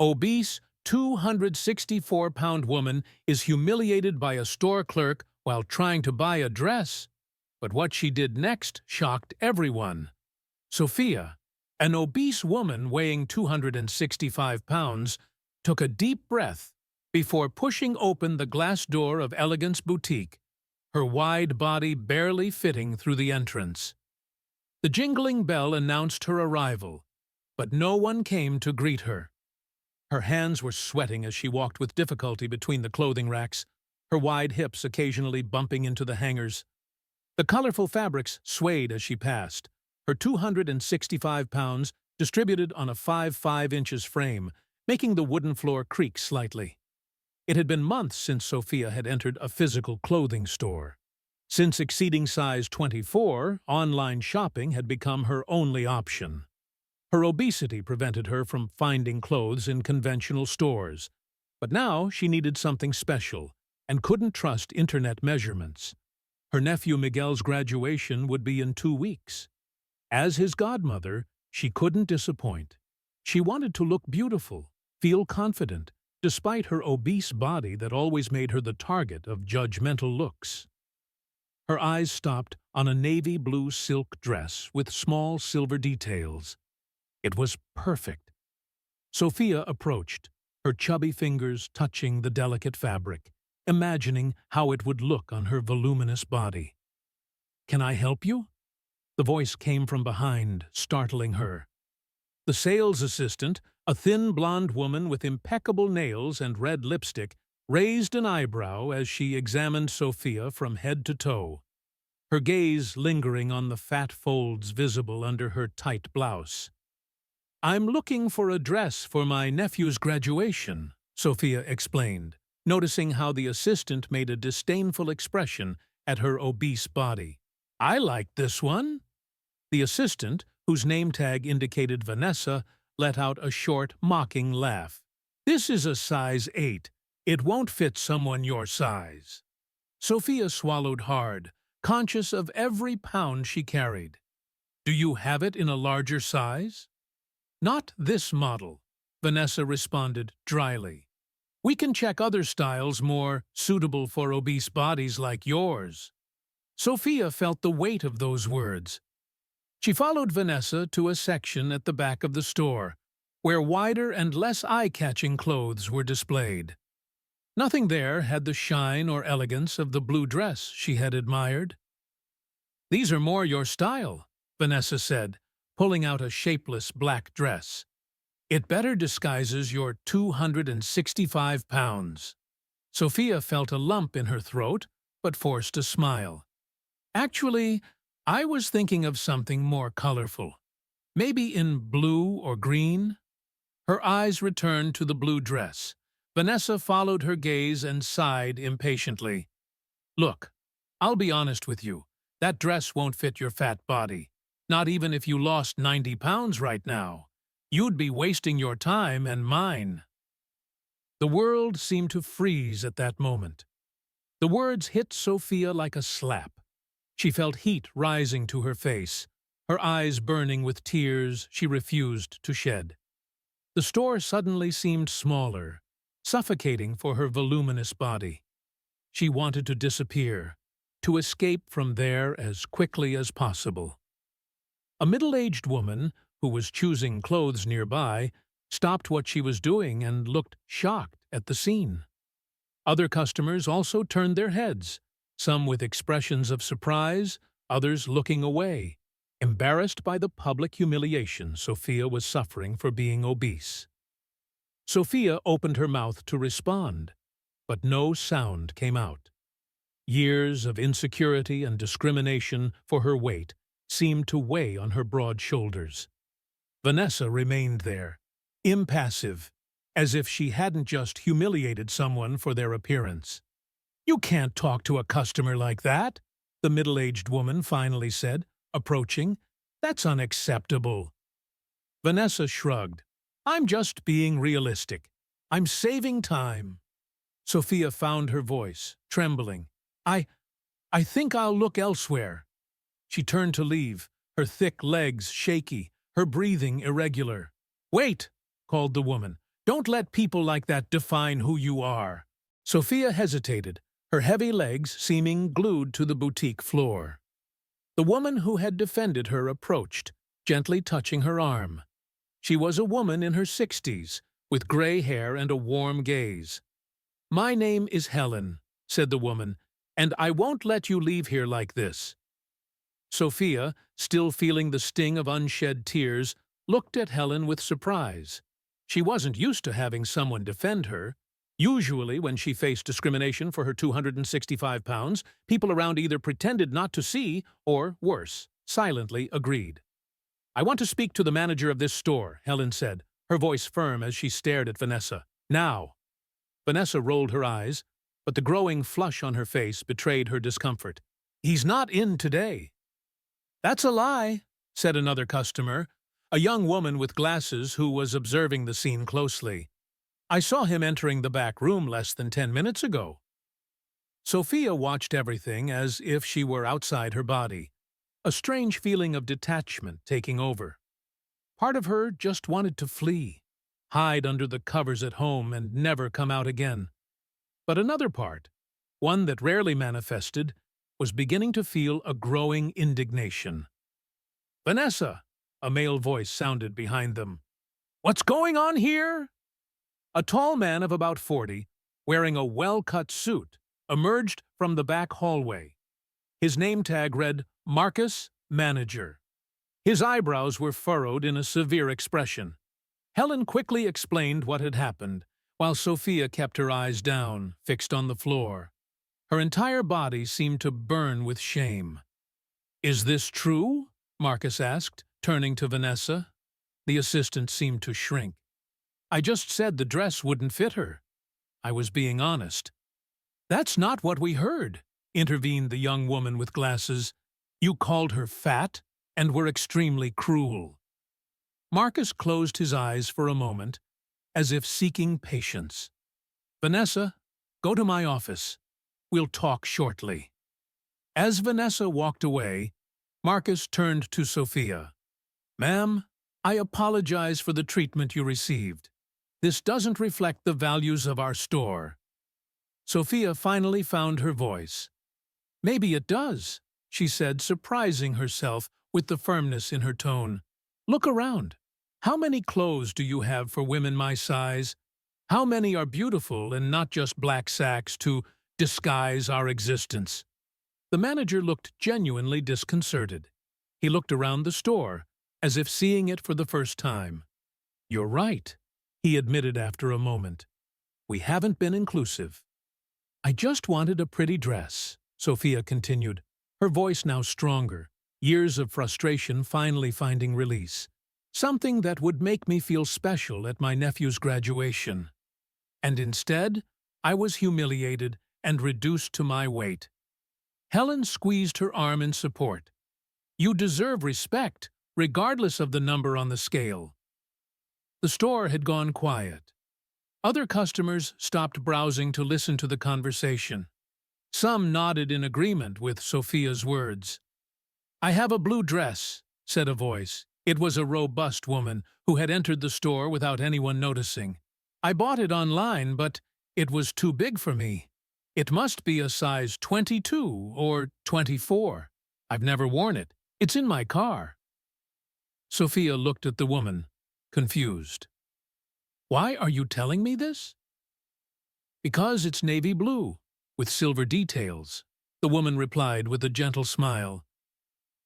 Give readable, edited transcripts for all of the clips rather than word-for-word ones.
Obese, 264-pound woman is humiliated by a store clerk while trying to buy a dress. But what she did next shocked everyone. Sophia, an obese woman weighing 265 pounds, took a deep breath before pushing open the glass door of Elegance Boutique, her wide body barely fitting through the entrance. The jingling bell announced her arrival, but no one came to greet her. Her hands were sweating as she walked with difficulty between the clothing racks, her wide hips occasionally bumping into the hangers. The colorful fabrics swayed as she passed, her 265 pounds distributed on a 5'5" frame, making the wooden floor creak slightly. It had been months since Sophia had entered a physical clothing store. Since exceeding size 24, online shopping had become her only option. Her obesity prevented her from finding clothes in conventional stores, but now she needed something special and couldn't trust internet measurements. Her nephew Miguel's graduation would be in 2 weeks. As his godmother, she couldn't disappoint. She wanted to look beautiful, feel confident, despite her obese body that always made her the target of judgmental looks. Her eyes stopped on a navy blue silk dress with small silver details. It was perfect. Sophia approached, her chubby fingers touching the delicate fabric, imagining how it would look on her voluminous body. "Can I help you?" The voice came from behind, startling her. The sales assistant, a thin blonde woman with impeccable nails and red lipstick, raised an eyebrow as she examined Sophia from head to toe, her gaze lingering on the fat folds visible under her tight blouse. "I'm looking for a dress for my nephew's graduation," Sophia explained, noticing how the assistant made a disdainful expression at her obese body. "I like this one." The assistant, whose name tag indicated Vanessa, let out a short, mocking laugh. "This is a size 8. It won't fit someone your size." Sophia swallowed hard, conscious of every pound she carried. "Do you have it in a larger size?" "Not this model," Vanessa responded dryly. "We can check other styles more suitable for obese bodies like yours." Sophia felt the weight of those words. She followed Vanessa to a section at the back of the store, where wider and less eye-catching clothes were displayed. Nothing there had the shine or elegance of the blue dress she had admired. "These are more your style," Vanessa said, pulling out a shapeless black dress. "It better disguises your 265 pounds. Sophia felt a lump in her throat, but forced a smile. "Actually, I was thinking of something more colorful. Maybe in blue or green?" Her eyes returned to the blue dress. Vanessa followed her gaze and sighed impatiently. "Look, I'll be honest with you. That dress won't fit your fat body. Not even if you lost 90 pounds right now. You'd be wasting your time and mine." The world seemed to freeze at that moment. The words hit Sophia like a slap. She felt heat rising to her face, her eyes burning with tears she refused to shed. The store suddenly seemed smaller, suffocating for her voluminous body. She wanted to disappear, to escape from there as quickly as possible. A middle-aged woman, who was choosing clothes nearby, stopped what she was doing and looked shocked at the scene. Other customers also turned their heads, some with expressions of surprise, others looking away, embarrassed by the public humiliation Sophia was suffering for being obese. Sophia opened her mouth to respond, but no sound came out. Years of insecurity and discrimination for her weight seemed to weigh on her broad shoulders. Vanessa remained there, impassive, as if she hadn't just humiliated someone for their appearance. "You can't talk to a customer like that," the middle-aged woman finally said, approaching. "That's unacceptable." Vanessa shrugged. "I'm just being realistic. I'm saving time." Sophia found her voice, trembling. I think I'll look elsewhere." She turned to leave, her thick legs shaky, her breathing irregular. "Wait!" called the woman. Don't let people like that define who you are. Sophia hesitated, her heavy legs seeming glued to the boutique floor. The woman who had defended her approached, gently touching her arm. She was a woman in her 60s, with gray hair and a warm gaze. "My name is Helen," said the woman, "and I won't let you leave here like this." Sophia, still feeling the sting of unshed tears, looked at Helen with surprise. She wasn't used to having someone defend her. Usually, when she faced discrimination for her 265 pounds, people around either pretended not to see or, worse, silently agreed. "I want to speak to the manager of this store," Helen said, her voice firm as she stared at Vanessa. "Now." Vanessa rolled her eyes, but the growing flush on her face betrayed her discomfort. "He's not in today." "That's a lie," said another customer, a young woman with glasses who was observing the scene closely. "I saw him entering the back room less than 10 minutes ago." Sophia watched everything as if she were outside her body, a strange feeling of detachment taking over. Part of her just wanted to flee, hide under the covers at home and never come out again. But another part, one that rarely manifested, was beginning to feel a growing indignation. "Vanessa!" a male voice sounded behind them. "What's going on here?" A tall man of about 40, wearing a well-cut suit, emerged from the back hallway. His name tag read, "Marcus, Manager." His eyebrows were furrowed in a severe expression. Helen quickly explained what had happened, while Sophia kept her eyes down, fixed on the floor. Her entire body seemed to burn with shame. "Is this true?" Marcus asked, turning to Vanessa. The assistant seemed to shrink. "I just said the dress wouldn't fit her. I was being honest." "That's not what we heard," intervened the young woman with glasses. "You called her fat and were extremely cruel." Marcus closed his eyes for a moment, as if seeking patience. "Vanessa, go to my office. We'll talk shortly." As Vanessa walked away, Marcus turned to Sophia. "Ma'am, I apologize for the treatment you received. This doesn't reflect the values of our store." Sophia finally found her voice. "Maybe it does," she said, surprising herself with the firmness in her tone. "Look around. How many clothes do you have for women my size? How many are beautiful and not just black sacks to disguise our existence?" The manager looked genuinely disconcerted. He looked around the store, as if seeing it for the first time. "You're right," he admitted after a moment. "We haven't been inclusive." "I just wanted a pretty dress," Sophia continued, her voice now stronger, years of frustration finally finding release. "Something that would make me feel special at my nephew's graduation. And instead, I was humiliated and reduced to my weight." Helen squeezed her arm in support. "You deserve respect, regardless of the number on the scale." The store had gone quiet. Other customers stopped browsing to listen to the conversation. Some nodded in agreement with Sophia's words. "I have a blue dress," said a voice. It was a robust woman who had entered the store without anyone noticing. "I bought it online, but it was too big for me. It must be a size 22 or 24. I've never worn it. It's in my car." Sophia looked at the woman, confused. "Why are you telling me this?" "Because it's navy blue, with silver details," the woman replied with a gentle smile.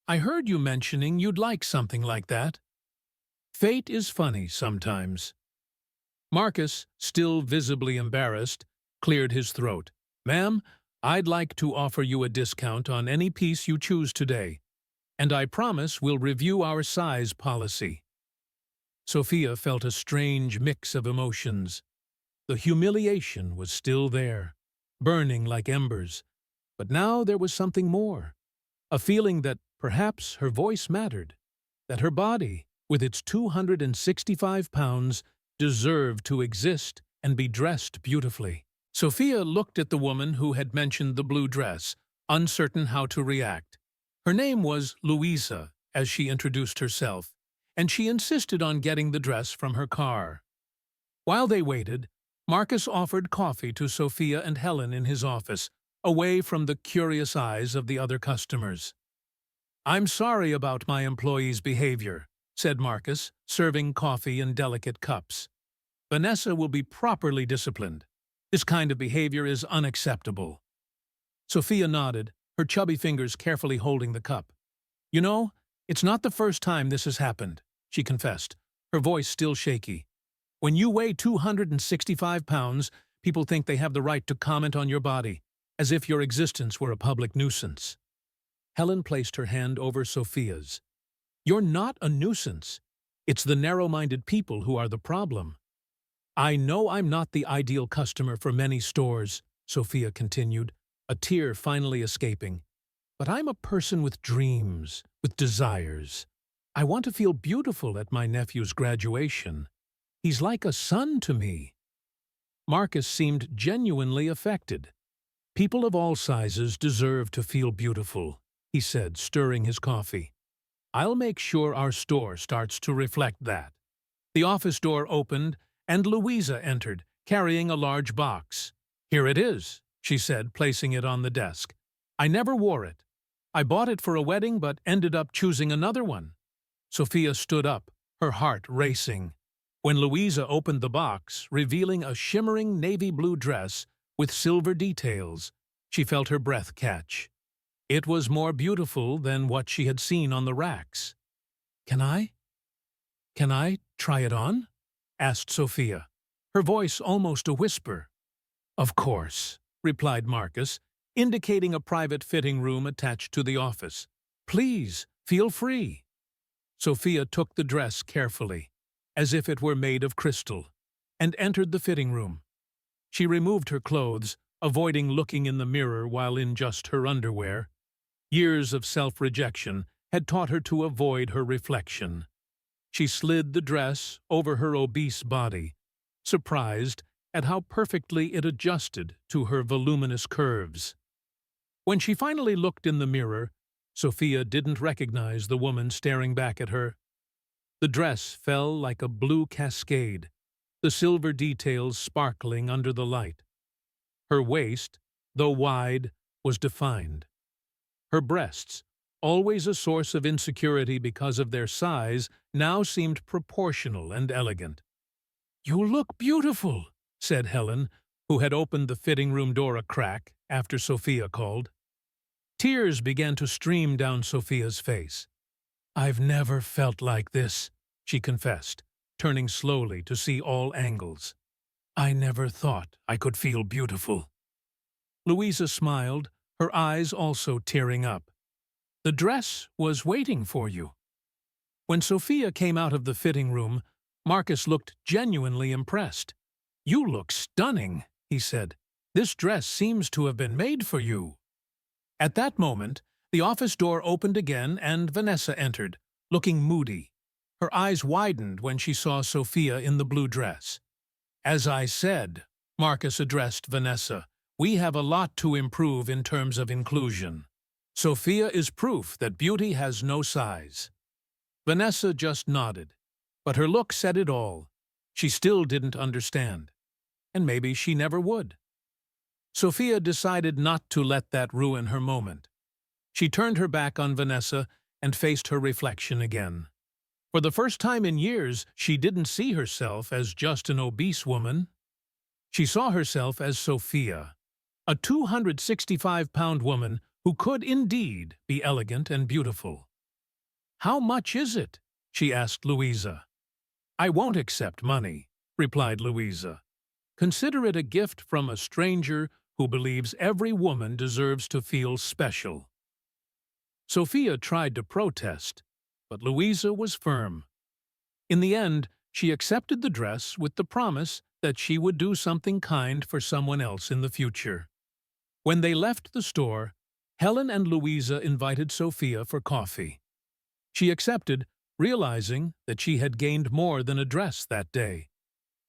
"I heard you mentioning you'd like something like that." Fate is funny sometimes. Marcus, still visibly embarrassed, cleared his throat. "Ma'am, I'd like to offer you a discount on any piece you choose today, and I promise we'll review our size policy." Sophia felt a strange mix of emotions. The humiliation was still there, burning like embers, but now there was something more, a feeling that perhaps her voice mattered, that her body, with its 265 pounds, deserved to exist and be dressed beautifully. Sophia looked at the woman who had mentioned the blue dress, uncertain how to react. Her name was Louisa, as she introduced herself, and she insisted on getting the dress from her car. While they waited, Marcus offered coffee to Sophia and Helen in his office, away from the curious eyes of the other customers. "I'm sorry about my employee's behavior," said Marcus, serving coffee in delicate cups. "Vanessa will be properly disciplined. This kind of behavior is unacceptable." Sophia nodded, her chubby fingers carefully holding the cup. "You know, it's not the first time this has happened," she confessed, her voice still shaky. "When you weigh 265 pounds, people think they have the right to comment on your body, as if your existence were a public nuisance." Helen placed her hand over Sophia's. "You're not a nuisance. It's the narrow-minded people who are the problem." "I know I'm not the ideal customer for many stores," Sophia continued, a tear finally escaping. "But I'm a person with dreams, with desires. I want to feel beautiful at my nephew's graduation. He's like a son to me." Marcus seemed genuinely affected. "People of all sizes deserve to feel beautiful," he said, stirring his coffee. "I'll make sure our store starts to reflect that." The office door opened, and Louisa entered, carrying a large box. "Here it is," she said, placing it on the desk. "I never wore it. I bought it for a wedding but ended up choosing another one." Sophia stood up, her heart racing. When Louisa opened the box, revealing a shimmering navy blue dress with silver details, she felt her breath catch. It was more beautiful than what she had seen on the racks. Can I try it on?" asked Sophia, her voice almost a whisper. "Of course," replied Marcus, indicating a private fitting room attached to the office. "Please, feel free." Sophia took the dress carefully, as if it were made of crystal, and entered the fitting room. She removed her clothes, avoiding looking in the mirror while in just her underwear. Years of self-rejection had taught her to avoid her reflection. She slid the dress over her obese body, surprised at how perfectly it adjusted to her voluminous curves. When she finally looked in the mirror, Sophia didn't recognize the woman staring back at her. The dress fell like a blue cascade, the silver details sparkling under the light. Her waist, though wide, was defined. Her breasts, always a source of insecurity because of their size, now seemed proportional and elegant. "You look beautiful," said Helen, who had opened the fitting room door a crack after Sophia called. Tears began to stream down Sophia's face. "I've never felt like this," she confessed, turning slowly to see all angles. "I never thought I could feel beautiful." Louisa smiled, her eyes also tearing up. "The dress was waiting for you." When Sophia came out of the fitting room, Marcus looked genuinely impressed. "You look stunning," he said. "This dress seems to have been made for you." At that moment, the office door opened again and Vanessa entered, looking moody. Her eyes widened when she saw Sophia in the blue dress. "As I said," Marcus addressed Vanessa, "we have a lot to improve in terms of inclusion. Sophia is proof that beauty has no size." Vanessa just nodded, but her look said it all. She still didn't understand, and maybe she never would. Sophia decided not to let that ruin her moment. She turned her back on Vanessa and faced her reflection again. For the first time in years, she didn't see herself as just an obese woman. She saw herself as Sophia, a 265-pound woman who could indeed be elegant and beautiful. "How much is it?" she asked Louisa. "I won't accept money," replied Louisa. "Consider it a gift from a stranger who believes every woman deserves to feel special." Sophia tried to protest, but Louisa was firm. In the end, she accepted the dress with the promise that she would do something kind for someone else in the future. When they left the store, Helen and Louisa invited Sophia for coffee. She accepted, realizing that she had gained more than a dress that day.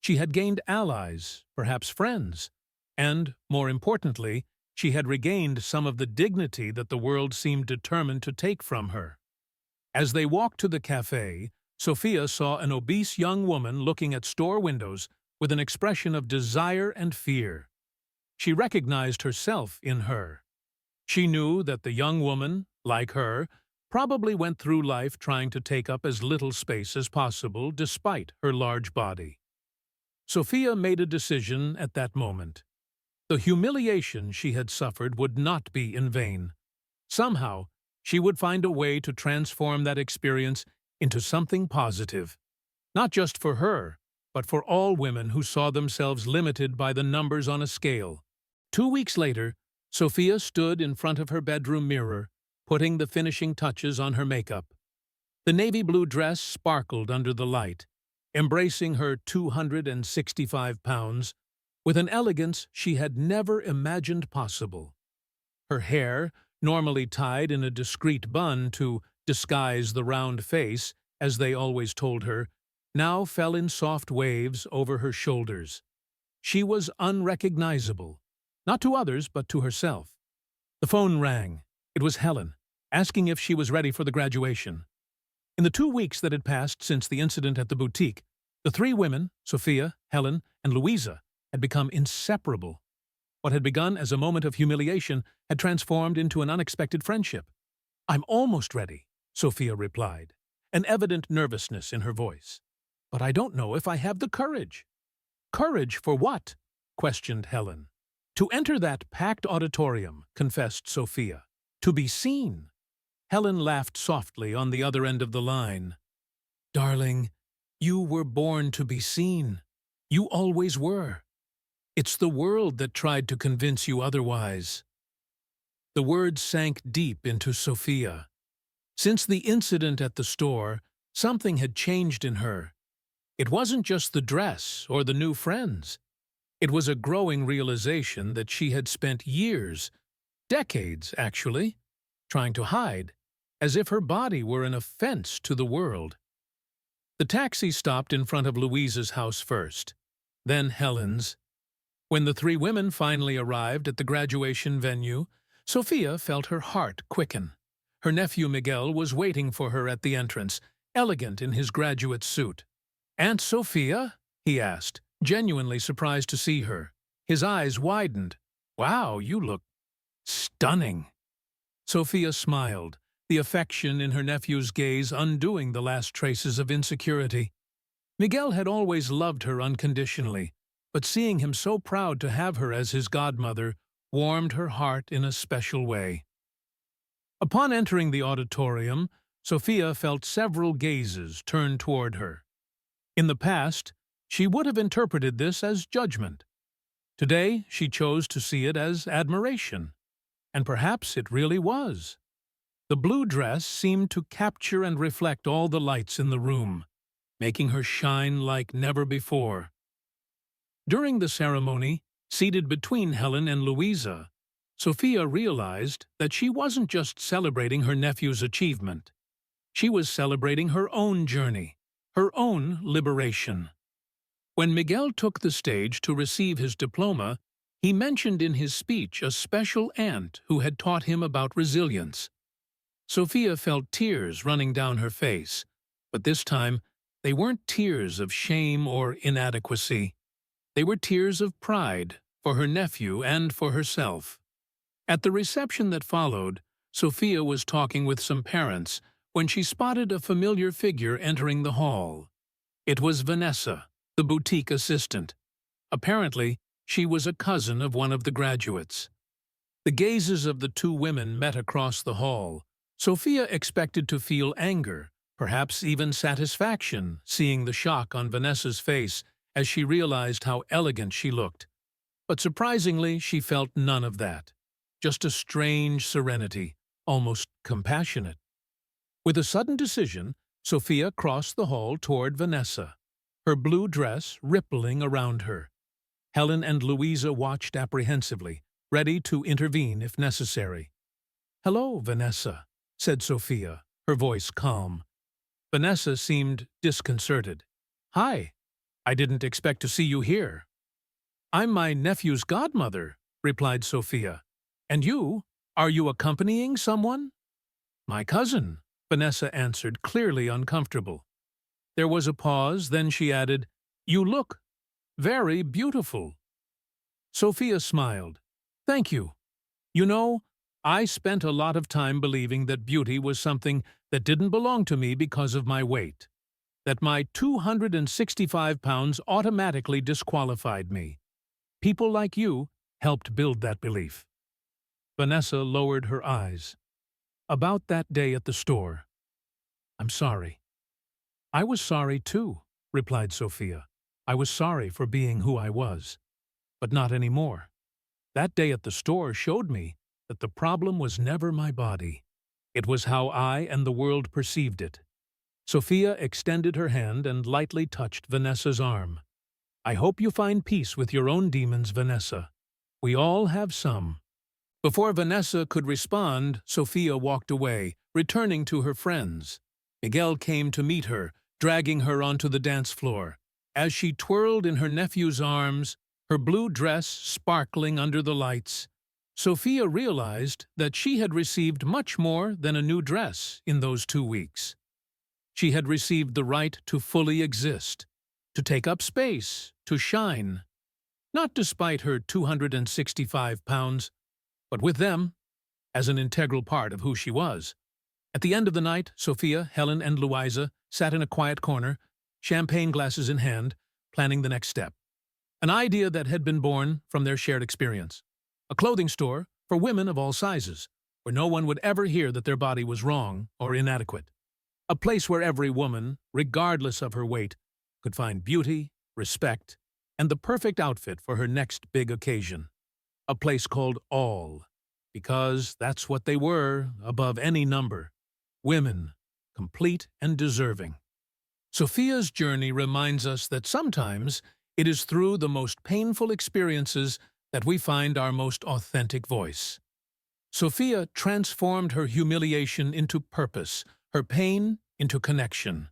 She had gained allies, perhaps friends, and, more importantly, she had regained some of the dignity that the world seemed determined to take from her. As they walked to the cafe, Sophia saw an obese young woman looking at store windows, with an expression of desire and fear. She recognized herself in her. She knew that the young woman, like her, probably went through life trying to take up as little space as possible despite her large body. Sophia made a decision at that moment. The humiliation she had suffered would not be in vain. Somehow, she would find a way to transform that experience into something positive, not just for her, but for all women who saw themselves limited by the numbers on a scale. 2 weeks later, Sophia stood in front of her bedroom mirror, putting the finishing touches on her makeup. The navy blue dress sparkled under the light, embracing her 265 pounds with an elegance she had never imagined possible. Her hair, normally tied in a discreet bun to disguise the round face, as they always told her, now fell in soft waves over her shoulders. She was unrecognizable, not to others but to herself. The phone rang. It was Helen, asking if she was ready for the graduation. In the 2 weeks that had passed since the incident at the boutique, the three women, Sophia, Helen, and Louisa, had become inseparable. What had begun as a moment of humiliation had transformed into an unexpected friendship. "I'm almost ready," Sophia replied, an evident nervousness in her voice. "But I don't know if I have the courage." "Courage for what?" questioned Helen. "To enter that packed auditorium," confessed Sophia. "To be seen." Helen laughed softly on the other end of the line. "Darling, you were born to be seen. You always were. It's the world that tried to convince you otherwise." The words sank deep into Sophia. Since the incident at the store, something had changed in her. It wasn't just the dress or the new friends. It was a growing realization that she had spent years, decades actually, trying to hide, as if her body were an offense to the world. The taxi stopped in front of Louisa's house first, then Helen's. When the three women finally arrived at the graduation venue, Sophia felt her heart quicken. Her nephew Miguel was waiting for her at the entrance, elegant in his graduate suit. "Aunt Sophia?" he asked, genuinely surprised to see her. His eyes widened. "Wow, you look stunning." Sophia smiled, the affection in her nephew's gaze undoing the last traces of insecurity. Miguel had always loved her unconditionally, but seeing him so proud to have her as his godmother warmed her heart in a special way. Upon entering the auditorium, Sophia felt several gazes turned toward her. In the past, she would have interpreted this as judgment. Today, she chose to see it as admiration. And perhaps it really was. The blue dress seemed to capture and reflect all the lights in the room, making her shine like never before. During the ceremony, seated between Helen and Louisa, Sophia realized that she wasn't just celebrating her nephew's achievement. She was celebrating her own journey, her own liberation. When Miguel took the stage to receive his diploma, he mentioned in his speech a special aunt who had taught him about resilience. Sophia felt tears running down her face, but this time they weren't tears of shame or inadequacy. They were tears of pride for her nephew and for herself. At the reception that followed, Sophia was talking with some parents when she spotted a familiar figure entering the hall. It was Vanessa, the boutique assistant. Apparently, she was a cousin of one of the graduates. The gazes of the two women met across the hall. Sophia expected to feel anger, perhaps even satisfaction, seeing the shock on Vanessa's face as she realized how elegant she looked. But surprisingly, she felt none of that. Just a strange serenity, almost compassionate. With a sudden decision, Sophia crossed the hall toward Vanessa, her blue dress rippling around her. Helen and Louisa watched apprehensively, ready to intervene if necessary. "Hello, Vanessa," said Sophia, her voice calm. Vanessa seemed disconcerted. "Hi, I didn't expect to see you here." "I'm my nephew's godmother," replied Sophia. "And you? Are you accompanying someone?" "My cousin," Vanessa answered, clearly uncomfortable. There was a pause, then she added, "You look very beautiful." Sophia smiled. "Thank you. You know, I spent a lot of time believing that beauty was something that didn't belong to me because of my weight, that my 265 pounds automatically disqualified me. People like you helped build that belief." Vanessa lowered her eyes. "About that day at the store, I'm sorry." "I was sorry too," replied Sophia. "I was sorry for being who I was, but not anymore. That day at the store showed me that the problem was never my body. It was how I and the world perceived it." Sophia extended her hand and lightly touched Vanessa's arm. "I hope you find peace with your own demons, Vanessa. We all have some." Before Vanessa could respond, Sophia walked away, returning to her friends. Miguel came to meet her, dragging her onto the dance floor. As she twirled in her nephew's arms, her blue dress sparkling under the lights, Sophia realized that she had received much more than a new dress in those 2 weeks. She had received the right to fully exist, to take up space, to shine. Not despite her 265 pounds, but with them, as an integral part of who she was. At the end of the night, Sophia, Helen, and Louisa sat in a quiet corner, champagne glasses in hand, planning the next step. An idea that had been born from their shared experience. A clothing store for women of all sizes, where no one would ever hear that their body was wrong or inadequate. A place where every woman, regardless of her weight, could find beauty, respect, and the perfect outfit for her next big occasion. A place called All, because that's what they were, above any number. Women, complete and deserving. Sophia's journey reminds us that sometimes it is through the most painful experiences that we find our most authentic voice. Sophia transformed her humiliation into purpose, her pain into connection.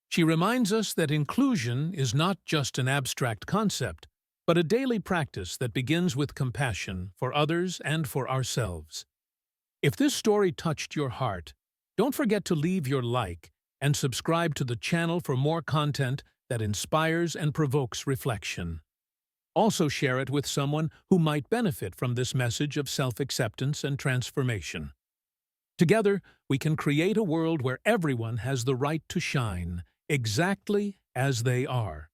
She reminds us that inclusion is not just an abstract concept, but a daily practice that begins with compassion for others and for ourselves. If this story touched your heart, don't forget to leave your like and subscribe to the channel for more content that inspires and provokes reflection. Also share it with someone who might benefit from this message of self-acceptance and transformation. Together, we can create a world where everyone has the right to shine, exactly as they are.